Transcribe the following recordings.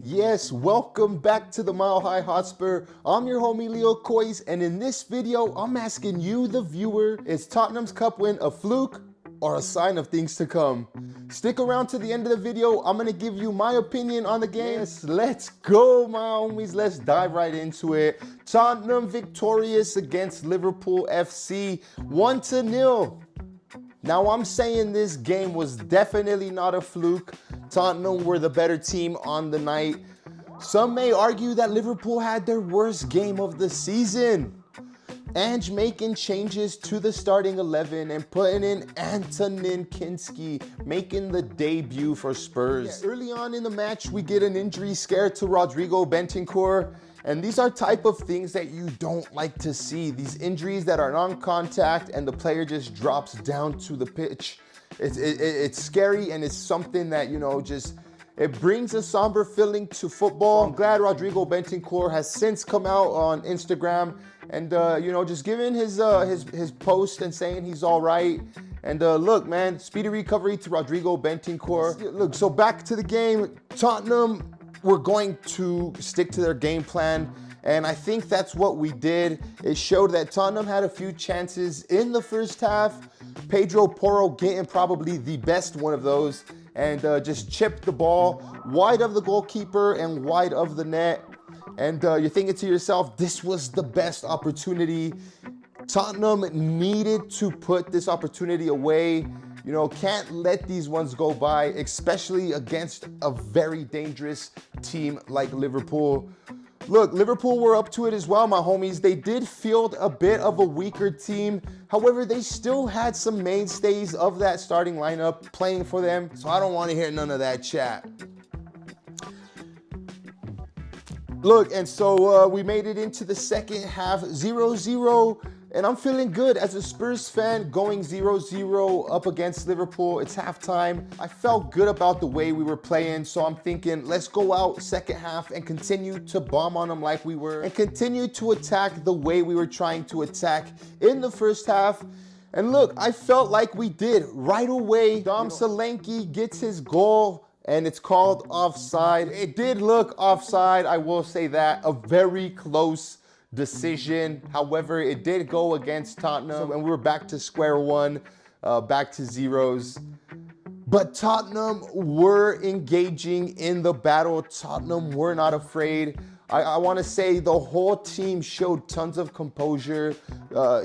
Yes, welcome back to the Mile High Hotspur. I'm your homie LeoCoys, and in this video, I'm asking you, the viewer, is Tottenham's cup win a fluke or a sign of things to come? Stick around to the end of the video. I'm gonna give you my opinion on the game. Yes, let's go, my homies. Let's dive right into it. Tottenham victorious against Liverpool FC, 1-0. Now, I'm saying this game was definitely not a fluke. Tottenham were the better team on the night. Some may argue that Liverpool had their worst game of the season. Ange making changes to the starting 11 and putting in Antonin Kinsky, making the debut for Spurs. Early on in the match, we get an injury scare to Rodrigo, Bentancur. And these are type of things that you don't like to see. These injuries that are non-contact and the player just drops down to the pitch. It's scary, and it's something that, it brings a somber feeling to football. I'm glad Rodrigo Bentancur has since come out on Instagram and, just giving his post and saying he's all right. And look, man, speedy recovery to Rodrigo Bentancur. Look, so back to the game. Tottenham were going to stick to their game plan, and I think that's what we did. It showed that Tottenham had a few chances in the first half. Pedro Porro getting probably the best one of those, and just chipped the ball wide of the goalkeeper and wide of the net. And you're thinking to yourself, this was the best opportunity. Tottenham needed to put this opportunity away. Can't let these ones go by, especially against a very dangerous team like Liverpool. Look, Liverpool were up to it as well, my homies. They did field a bit of a weaker team. However, they still had some mainstays of that starting lineup playing for them. So I don't want to hear none of that chat. Look, and so we made it into the second half, 0-0. And I'm feeling good as a Spurs fan, going 0-0 up against Liverpool. It's halftime. I felt good about the way we were playing, so I'm thinking, let's go out second half and continue to bomb on them like we were, and continue to attack the way we were trying to attack in the first half. And look, I felt like we did right away. Solanke gets his goal, and it's called offside. It did look offside, I will say that. A very close decision. However, it did go against Tottenham, and we were back to square one, back to zeros. But Tottenham were engaging in the battle. Tottenham were not afraid. I want to say the whole team showed tons of composure.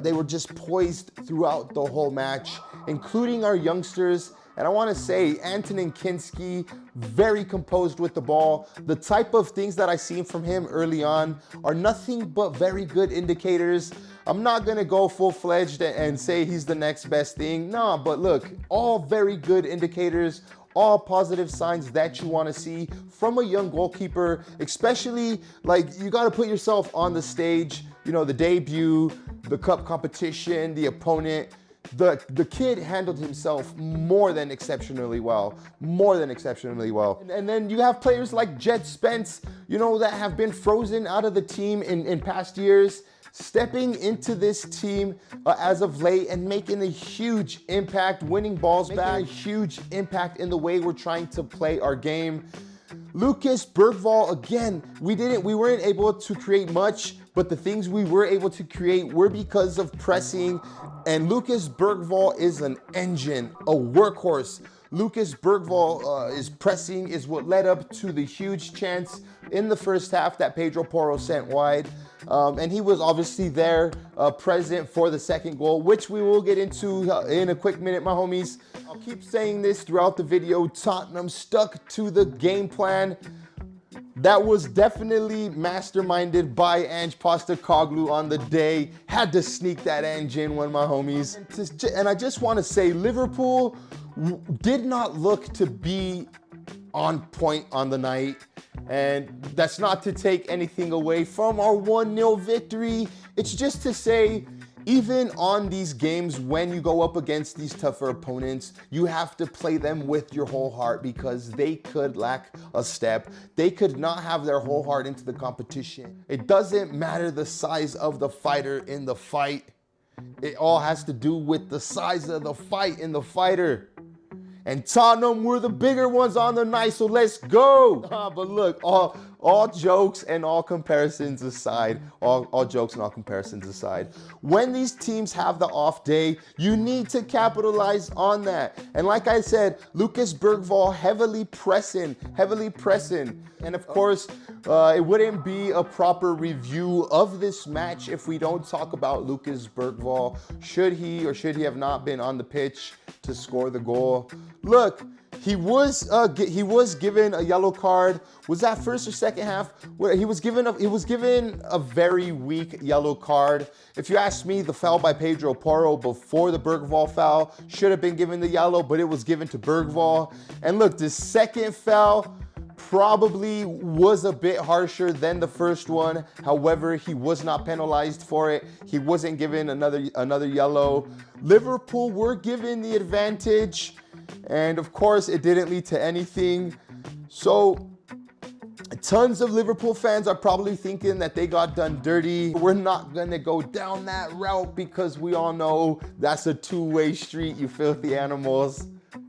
They were just poised throughout the whole match, including our youngsters. And I want to say Antonin Kinsky, very composed with the ball. The type of things that I seen from him early on are nothing but very good indicators. I'm not going to go full-fledged and say he's the next best thing. Nah, but look, all very good indicators, all positive signs that you want to see from a young goalkeeper, especially like you got to put yourself on the stage, the debut, the cup competition, the opponent. The kid handled himself more than exceptionally well, And then you have players like Jet Spence, that have been frozen out of the team in past years, stepping into this team as of late and making a huge impact, winning balls back, a huge impact in the way we're trying to play our game. Bergvall, again, we weren't able to create much, but the things we were able to create were because of pressing. And Bergvall is an engine, a workhorse. Bergvall is pressing is what led up to the huge chance in the first half that Pedro Porro sent wide. And he was obviously there, present for the second goal, which we will get into in a quick minute, my homies. I'll keep saying this throughout the video. Tottenham stuck to the game plan that was definitely masterminded by Ange Postecoglou on the day. Had to sneak that Ange in one, my homies. And I just want to say, Liverpool did not look to be on point on the night. And that's not to take anything away from our 1-0 victory. It's just to say, even on these games, when you go up against these tougher opponents, you have to play them with your whole heart, because they could lack a step. They could not have their whole heart into the competition. It doesn't matter the size of the fighter in the fight. It all has to do with the size of the fight in the fighter. And Tottenham were the bigger ones on the night, so let's go. But look, all jokes and all comparisons aside, all jokes and all comparisons aside, when these teams have the off day, you need to capitalize on that. And like I said, Lucas Bergvall heavily pressing. And of course, it wouldn't be a proper review of this match if we don't talk about Lucas Bergvall. Should he or should he have not been on the pitch to score the goal? Look, he was given a yellow card. Was that first or second half? He was given a very weak yellow card. If you ask me, the foul by Pedro Porro before the Bergvall foul should have been given the yellow, but it was given to Bergvall. And look, the second foul probably was a bit harsher than the first one. However, he was not penalized for it. He wasn't given another yellow. Liverpool were given the advantage, and of course it didn't lead to anything. So tons of Liverpool fans are probably thinking that they got done dirty. We're not gonna go down that route because we all know that's a two-way street, you filthy animals.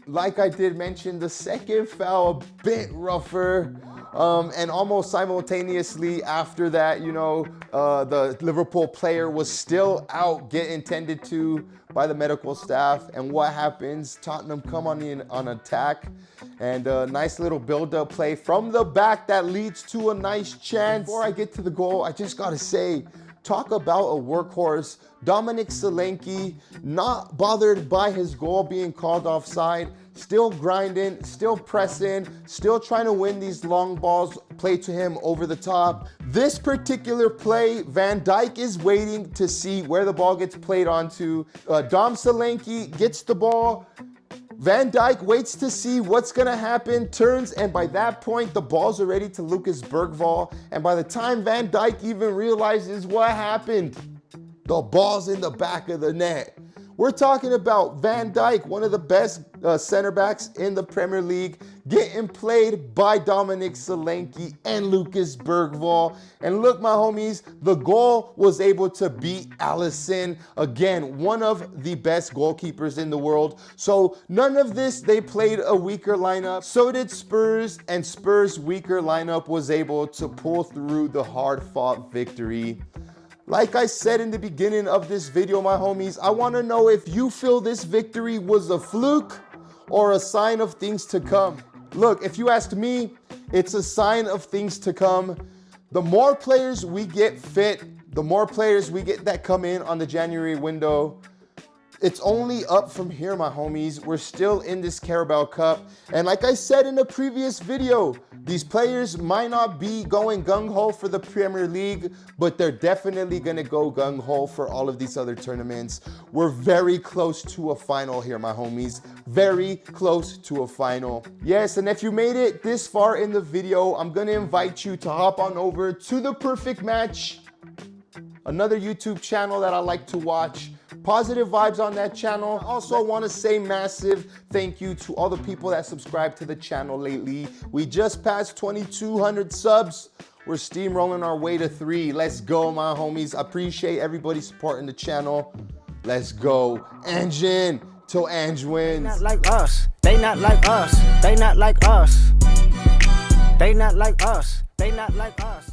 Like I did mention, the second foul a bit rougher, and almost simultaneously after that, you know, the Liverpool player was still out getting tended to by the medical staff. And what happens? Tottenham come on attack, and a nice little build-up play from the back that leads to a nice chance. Before I get to the goal, I just gotta say, talk about a workhorse. Dominic Solanke, not bothered by his goal being called offside, still grinding, still pressing, still trying to win these long balls played to him over the top. This particular play, Van Dijk is waiting to see where the ball gets played onto. Dom Solanke gets the ball. Van Dijk waits to see what's gonna happen, turns, and by that point, the ball's already to Lucas Bergvall. And by the time Van Dijk even realizes what happened, the ball's in the back of the net. We're talking about Van Dijk, one of the best center backs in the Premier League, getting played by Dominic Solanke and Lucas Bergvall. And look, my homies, the goal was able to beat Alisson. Again, one of the best goalkeepers in the world. So none of this, they played a weaker lineup. So did Spurs, and Spurs' weaker lineup was able to pull through the hard-fought victory. Like I said in the beginning of this video, my homies, I want to know if you feel this victory was a fluke or a sign of things to come. Look, if you ask me, it's a sign of things to come. The more players we get fit, the more players we get that come in on the January window, it's only up from here, my homies. We're still in this Carabao Cup. And like I said in a previous video, these players might not be going gung-ho for the Premier League, but they're definitely going to go gung-ho for all of these other tournaments. We're very close to a final here, my homies. Very close to a final. Yes, and if you made it this far in the video, I'm going to invite you to hop on over to The Perfect Match, another YouTube channel that I like to watch. Positive vibes on that channel. I also want to say massive thank you to all the people that subscribed to the channel lately. We just passed 2,200 subs. We're steamrolling our way to 3. Let's go, my homies. I appreciate everybody supporting the channel. Let's go. Engine till Ange wins. They not like us. They not like us. They not like us. They not like us. They not like us.